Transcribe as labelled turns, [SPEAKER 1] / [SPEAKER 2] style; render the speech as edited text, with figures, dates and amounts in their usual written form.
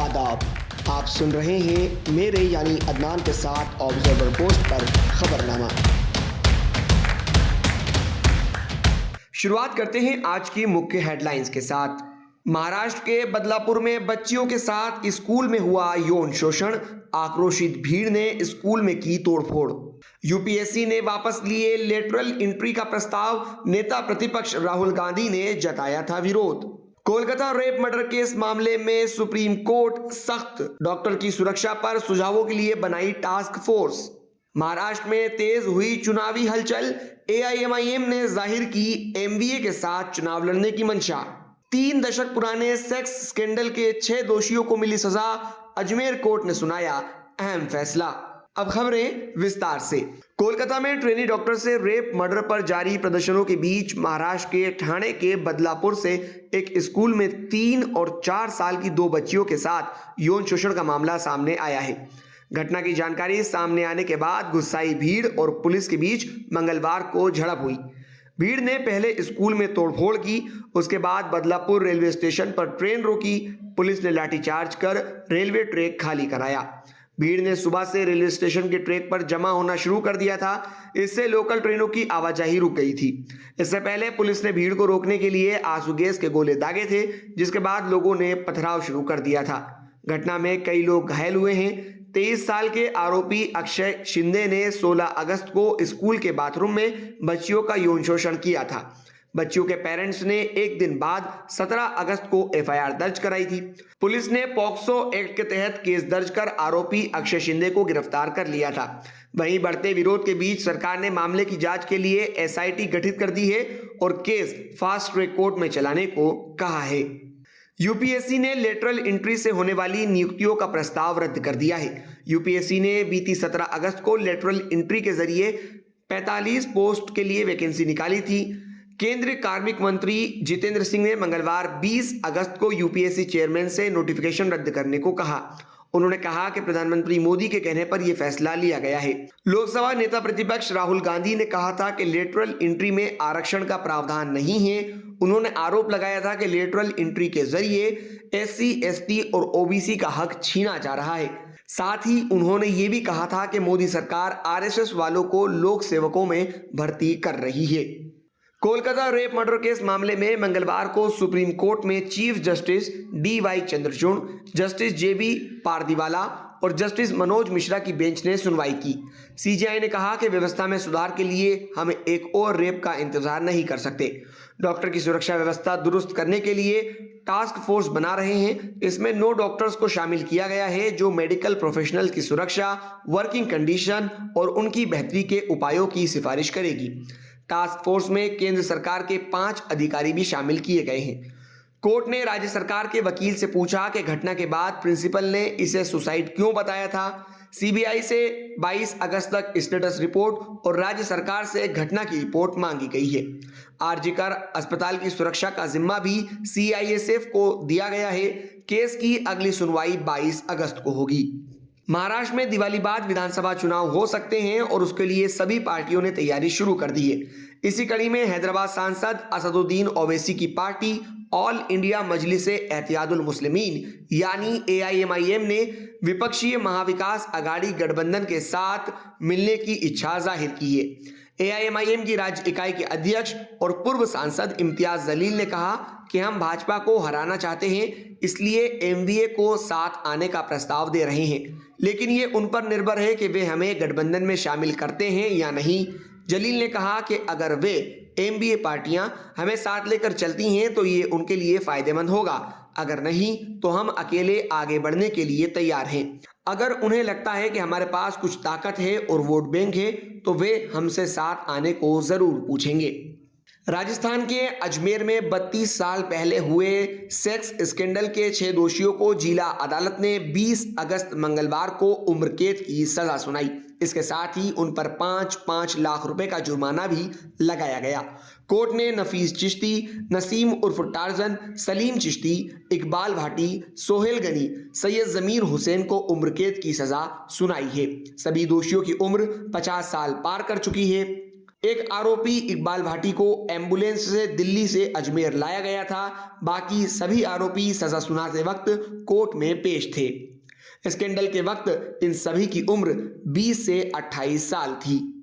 [SPEAKER 1] आदाब। आप सुन रहे हैं मेरे यानी अदनान के साथ ऑब्जर्वर पोस्ट पर खबरनामा। शुरुआत करते हैं आज की मुख्य हेडलाइंस के साथ। महाराष्ट्र के बदलापुर में बच्चियों के साथ स्कूल में हुआ यौन शोषण, आक्रोशित भीड़ ने स्कूल में की तोड़फोड़। यूपीएससी ने वापस लिए लेटरल एंट्री का प्रस्ताव, नेता प्रतिपक्ष राहुल गांधी ने जताया था विरोध। कोलकाता रेप मर्डर केस मामले में सुप्रीम कोर्ट सख्त, डॉक्टर की सुरक्षा पर सुझावों के लिए बनाई टास्क फोर्स। महाराष्ट्र में तेज हुई चुनावी हलचल, एआईएमआईएम ने जाहिर की एमवीए के साथ चुनाव लड़ने की मंशा। 3 दशक पुराने सेक्स स्कैंडल के 6 दोषियों को मिली सजा, अजमेर कोर्ट ने सुनाया अहम फैसला। अब खबरें विस्तार से। कोलकाता में ट्रेनी डॉक्टर से रेप मर्डर पर जारी प्रदर्शनों के बीच महाराष्ट्र के ठाणे के बदलापुर से एक स्कूल में 3 और 4 साल की 2 बच्चियों के साथ यौन शोषण का मामला सामने आया है। घटना की जानकारी सामने आने के बाद गुस्साई भीड़ और पुलिस के बीच मंगलवार को झड़प हुई। भीड़ ने पहले स्कूल में तोड़फोड़ की, उसके बाद बदलापुर रेलवे स्टेशन पर ट्रेन रोकी। पुलिस ने लाठीचार्ज कर रेलवे ट्रैक खाली कराया। भीड़ ने सुबह से रेलवे स्टेशन के ट्रैक पर जमा होना शुरू कर दिया था, इससे लोकल ट्रेनों की आवाजाही रुक गई थी। इससे पहले पुलिस ने भीड़ को रोकने के लिए आंसू गैस के गोले दागे थे, जिसके बाद लोगों ने पथराव शुरू कर दिया था। घटना में कई लोग घायल हुए हैं। 23 साल के आरोपी अक्षय शिंदे ने 16 अगस्त को स्कूल के बाथरूम में बच्चियों का यौन शोषण किया था। बच्चियों के पेरेंट्स ने एक दिन बाद 17 अगस्त को एफआईआर दर्ज कराई थी। पुलिस ने पॉक्सो एक्ट के तहत केस दर्ज कर आरोपी अक्षय शिंदे को गिरफ्तार कर लिया था। वहीं बढ़ते विरोध के बीच सरकार ने मामले की जांच के लिए एसआईटी गठित कर दी है और केस फास्ट ट्रैक कोर्ट में चलाने को कहा है। यूपीएससी ने लेटरल एंट्री से होने वाली नियुक्तियों का प्रस्ताव रद्द कर दिया है। यूपीएससी ने बीती 17 अगस्त को लेटरल एंट्री के जरिए 45 पोस्ट के लिए वैकेंसी निकाली थी। केंद्रीय कार्मिक मंत्री जितेंद्र सिंह ने मंगलवार 20 अगस्त को यूपीएससी चेयरमैन से नोटिफिकेशन रद्द करने को कहा। उन्होंने कहा कि प्रधानमंत्री मोदी के कहने पर यह फैसला लिया गया है। लोकसभा नेता प्रतिपक्ष राहुल गांधी ने कहा था कि लेटरल एंट्री में आरक्षण का प्रावधान नहीं है। उन्होंने आरोप लगाया था कि लेटरल एंट्री के जरिए एससी, एसटी और ओबीसी का हक छीना जा रहा है। साथ ही उन्होंने ये भी कहा था कि मोदी सरकार आरएसएस वालों को लोक सेवकों में भर्ती कर रही है। कोलकाता रेप मर्डर केस मामले में मंगलवार को सुप्रीम कोर्ट में chief justice DY Chandrachud, justice JB Pardiwala और जस्टिस मनोज मिश्रा की बेंच ने सुनवाई की। सीजेआई ने कहा कि व्यवस्था में सुधार के लिए हम एक और रेप का इंतजार नहीं कर सकते। डॉक्टर की सुरक्षा व्यवस्था दुरुस्त करने के लिए टास्क फोर्स बना रहे हैं। इसमें 9 डॉक्टर्स को शामिल किया गया है जो मेडिकल प्रोफेशनल्स की सुरक्षा, वर्किंग कंडीशन और उनकी बेहतरी के उपायों की सिफारिश करेगी। टास्क फोर्स में केंद्र सरकार के 5 अधिकारी भी शामिल किए गए हैं। कोर्ट ने राज्य सरकार के वकील से पूछा कि घटना के बाद प्रिंसिपल ने इसे सुसाइड क्यों बताया था। सीबीआई से 22 अगस्त तक स्टेटस रिपोर्ट और राज्य सरकार से घटना की रिपोर्ट मांगी गई है। आरजीकर अस्पताल की सुरक्षा का जिम्मा भी सीआईएसएफ को दिया गया है। केस की अगली सुनवाई 22 अगस्त को होगी। महाराष्ट्र में दिवाली बाद विधानसभा चुनाव हो सकते हैं और उसके लिए सभी पार्टियों ने तैयारी शुरू कर दी है। इसी कड़ी में हैदराबाद सांसद असदुद्दीन ओवैसी की पार्टी ऑल इंडिया मजलिस एहतियादुल मुस्लिमीन यानी एआईएमआईएम ने विपक्षीय महाविकास अघाड़ी गठबंधन के साथ मिलने की इच्छा जाहिर की है। एआईएमआईएम की राज्य इकाई के अध्यक्ष और पूर्व सांसद इम्तियाज जलील ने कहा कि हम भाजपा को हराना चाहते हैं, इसलिए एमवीए को साथ आने का प्रस्ताव दे रहे हैं, लेकिन ये उन पर निर्भर है कि वे हमें गठबंधन में शामिल करते हैं या नहीं। जलील ने कहा कि अगर वे एमवीए पार्टियां हमें साथ लेकर चलती हैं तो ये उनके लिए फायदेमंद होगा, अगर नहीं तो हम अकेले आगे बढ़ने के लिए तैयार हैं। अगर उन्हें लगता है कि हमारे पास कुछ ताकत है और वोट बैंक है तो वे हमसे साथ आने को जरूर पूछेंगे। राजस्थान के अजमेर में 32 साल पहले हुए सेक्स स्कैंडल के 6 दोषियों को जिला अदालत ने 20 अगस्त मंगलवार को उम्र कैद की सजा सुनाई। इसके साथ ही उन पर 5-5 लाख रुपए का जुर्माना भी लगाया गया। कोर्ट ने नफीस चिश्ती, नसीम उर्फ टार्जन, सलीम चिश्ती, इकबाल भाटी, सोहेल गनी, सैयद जमीर हुसैन को उम्र कैद की सजा सुनाई है। सभी दोषियों की उम्र 50 साल पार कर चुकी है। एक आरोपी इकबाल भाटी को एम्बुलेंस से दिल्ली से अजमेर लाया गया था। बाकी सभी आरोपी सजा सुनाते वक्त कोर्ट में पेश थे। स्कैंडल के वक्त इन सभी की उम्र 20 से 28 साल थी।